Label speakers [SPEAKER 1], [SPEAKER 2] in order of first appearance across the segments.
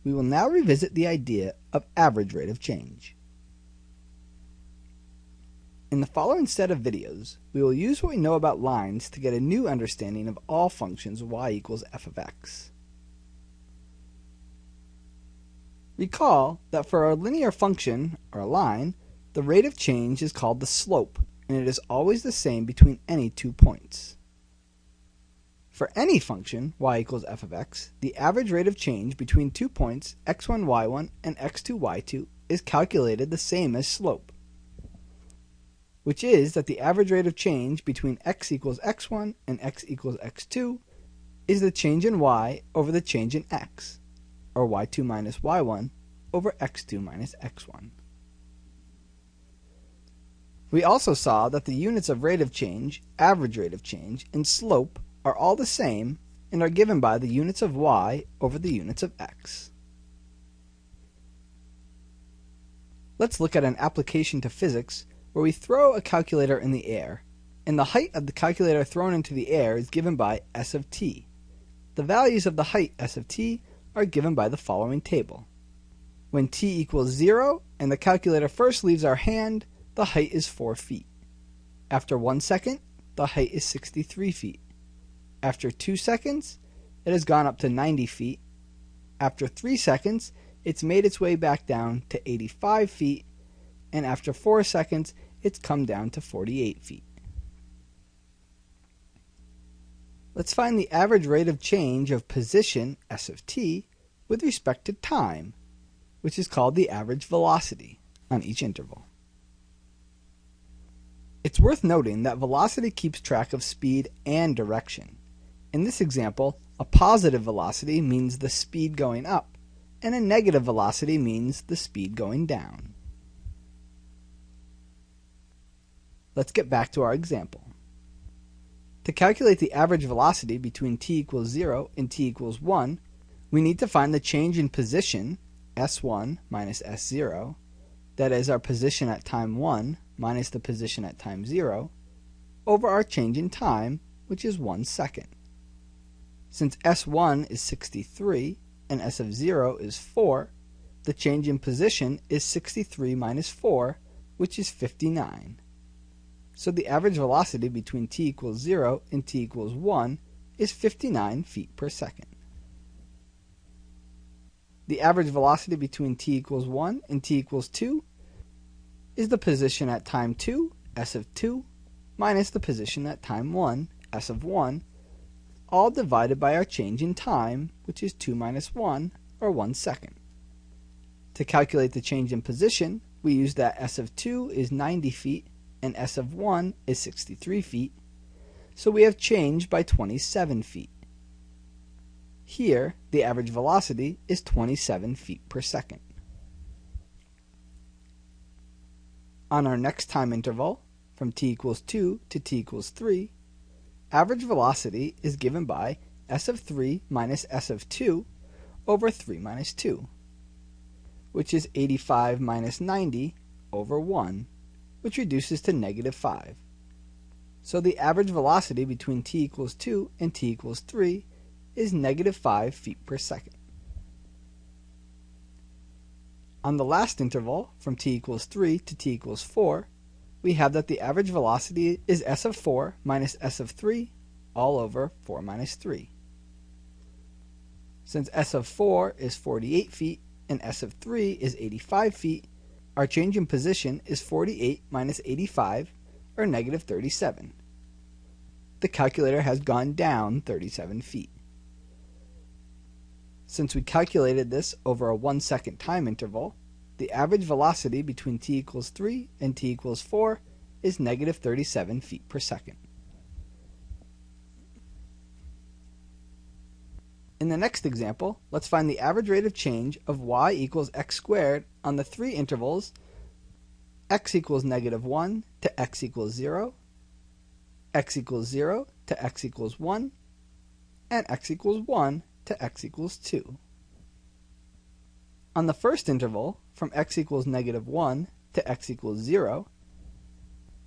[SPEAKER 1] we will now revisit the idea of average rate of change. In the following set of videos, we will use what we know about lines to get a new understanding of all functions y equals f of x. Recall that for a linear function, or a line, the rate of change is called the slope, and it is always the same between any 2 points. For any function, y equals f of x, the average rate of change between 2 points, x1, y1, and x2, y2, is calculated the same as slope, which is that the average rate of change between x equals x1 and x equals x2 is the change in y over the change in x, or y2 minus y1 over x2 minus x1. We also saw that the units of rate of change, average rate of change, and slope are all the same and are given by the units of y over the units of x. Let's look at an application to physics where we throw a calculator in the air, and the height of the calculator thrown into the air is given by s of t. The values of the height s of t are given by the following table. When t equals 0 and the calculator first leaves our hand, the height is 4 feet. After 1 second, the height is 63 feet. After 2 seconds, it has gone up to 90 feet. After 3 seconds, it's made its way back down to 85 feet. And after 4 seconds, it's come down to 48 feet. Let's find the average rate of change of position, s of t, with respect to time, which is called the average velocity, on each interval. It's worth noting that velocity keeps track of speed and direction. In this example, a positive velocity means the speed going up, and a negative velocity means the speed going down. Let's get back to our example. To calculate the average velocity between t equals 0 and t equals 1, we need to find the change in position, s1 minus s0, that is our position at time 1 minus the position at time 0, over our change in time, which is 1 second. Since s1 is 63 and s of 0 is 4, the change in position is 63 minus 4, which is 59. So the average velocity between t equals 0 and t equals 1 is 59 feet per second. The average velocity between t equals 1 and t equals 2 is the position at time 2, s of 2, minus the position at time 1, s of 1, all divided by our change in time, which is 2 minus 1, or 1 second. To calculate the change in position, we use that s of 2 is 90 feet and s of 1 is 63 feet, so we have changed by 27 feet. Here, the average velocity is 27 feet per second. On our next time interval, from t equals 2 to t equals 3, average velocity is given by s of 3 minus s of 2 over 3 minus 2, which is 85 minus 90 over 1, which reduces to negative 5. So the average velocity between t equals 2 and t equals 3 is negative 5 feet per second. On the last interval, from t equals 3 to t equals 4, we have that the average velocity is s of 4 minus s of 3 all over 4 minus 3. Since s of 4 is 48 feet and s of 3 is 85 feet, our change in position is 48 minus 85, or negative 37. The calculator has gone down 37 feet. Since we calculated this over a 1 second time interval, the average velocity between t equals 3 and t equals 4 is negative 37 feet per second. In the next example, let's find the average rate of change of y equals x squared on the 3 intervals x equals negative 1 to x equals 0, x equals 0 to x equals 1, and x equals 1 to x equals 2. On the first interval, from x equals negative 1 to x equals 0,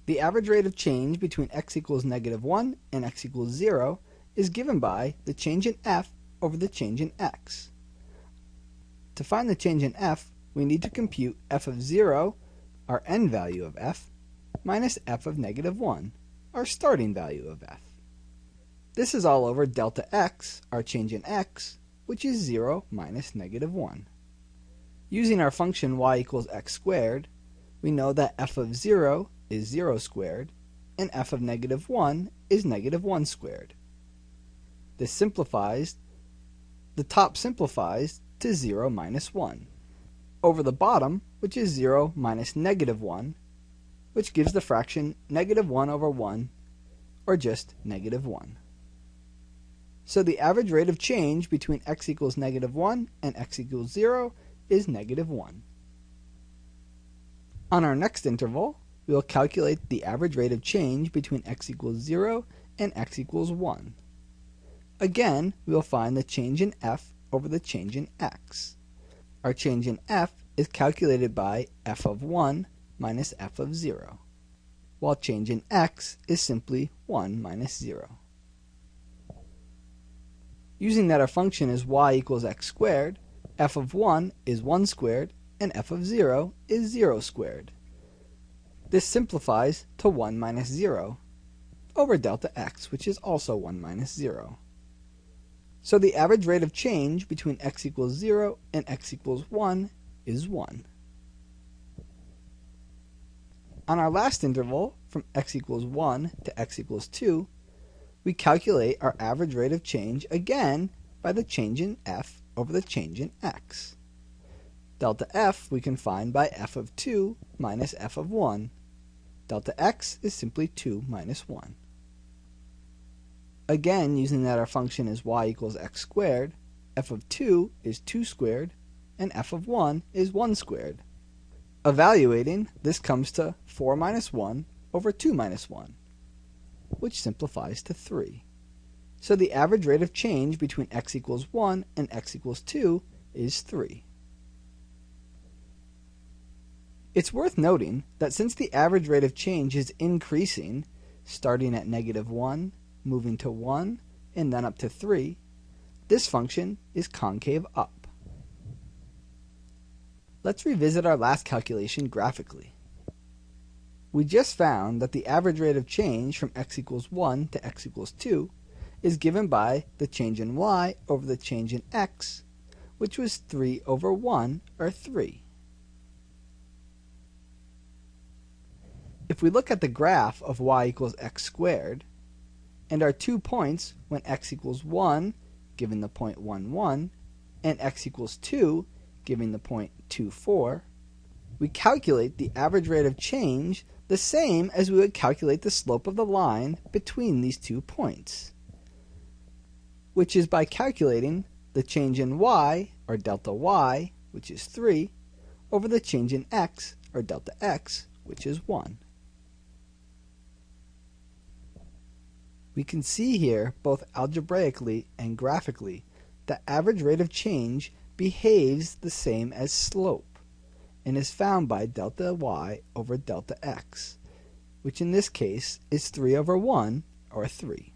[SPEAKER 1] the average rate of change between x equals negative 1 and x equals 0 is given by the change in f over the change in x. To find the change in f, we need to compute f of 0, our end value of f, minus f of negative 1, our starting value of f. This is all over delta x, our change in x, which is 0 minus negative 1. Using our function y equals x squared, we know that f of 0 is 0 squared, and f of negative 1 is negative 1 squared. This simplifies, the top simplifies to 0 minus 1, over the bottom, which is 0 minus negative 1, which gives the fraction negative 1 over 1, or just negative 1. So the average rate of change between x equals negative 1 and x equals 0 is negative 1. On our next interval, we will calculate the average rate of change between x equals 0 and x equals 1. Again, we will find the change in f over the change in x. Our change in f is calculated by f of 1 minus f of 0, while change in x is simply 1 minus 0. Using that our function is y equals x squared, f of 1 is 1 squared, and f of 0 is 0 squared. This simplifies to 1 minus 0 over delta x, which is also 1 minus 0. So the average rate of change between x equals 0 and x equals 1 is 1. On our last interval, from x equals 1 to x equals 2, we calculate our average rate of change again by the change in f over the change in x. Delta f we can find by f of 2 minus f of 1. Delta x is simply 2 minus 1. Again, using that our function is y equals x squared, f of 2 is 2 squared, and f of 1 is 1 squared. Evaluating, this comes to 4 minus 1 over 2 minus 1, which simplifies to 3. So the average rate of change between x equals 1 and x equals 2 is 3. It's worth noting that since the average rate of change is increasing, starting at negative 1, moving to 1, and then up to 3, this function is concave up. Let's revisit our last calculation graphically. We just found that the average rate of change from x equals 1 to x equals 2 is given by the change in y over the change in x, which was 3 over 1, or 3. If we look at the graph of y equals x squared, and our 2 points when x equals 1, given the point 1, 1, and x equals 2, giving the point 2, 4, we calculate the average rate of change the same as we would calculate the slope of the line between these 2 points, which is by calculating the change in y, or delta y, which is 3, over the change in x, or delta x, which is 1. We can see here, both algebraically and graphically, that average rate of change behaves the same as slope, and is found by delta y over delta x, which in this case is 3 over 1, or 3.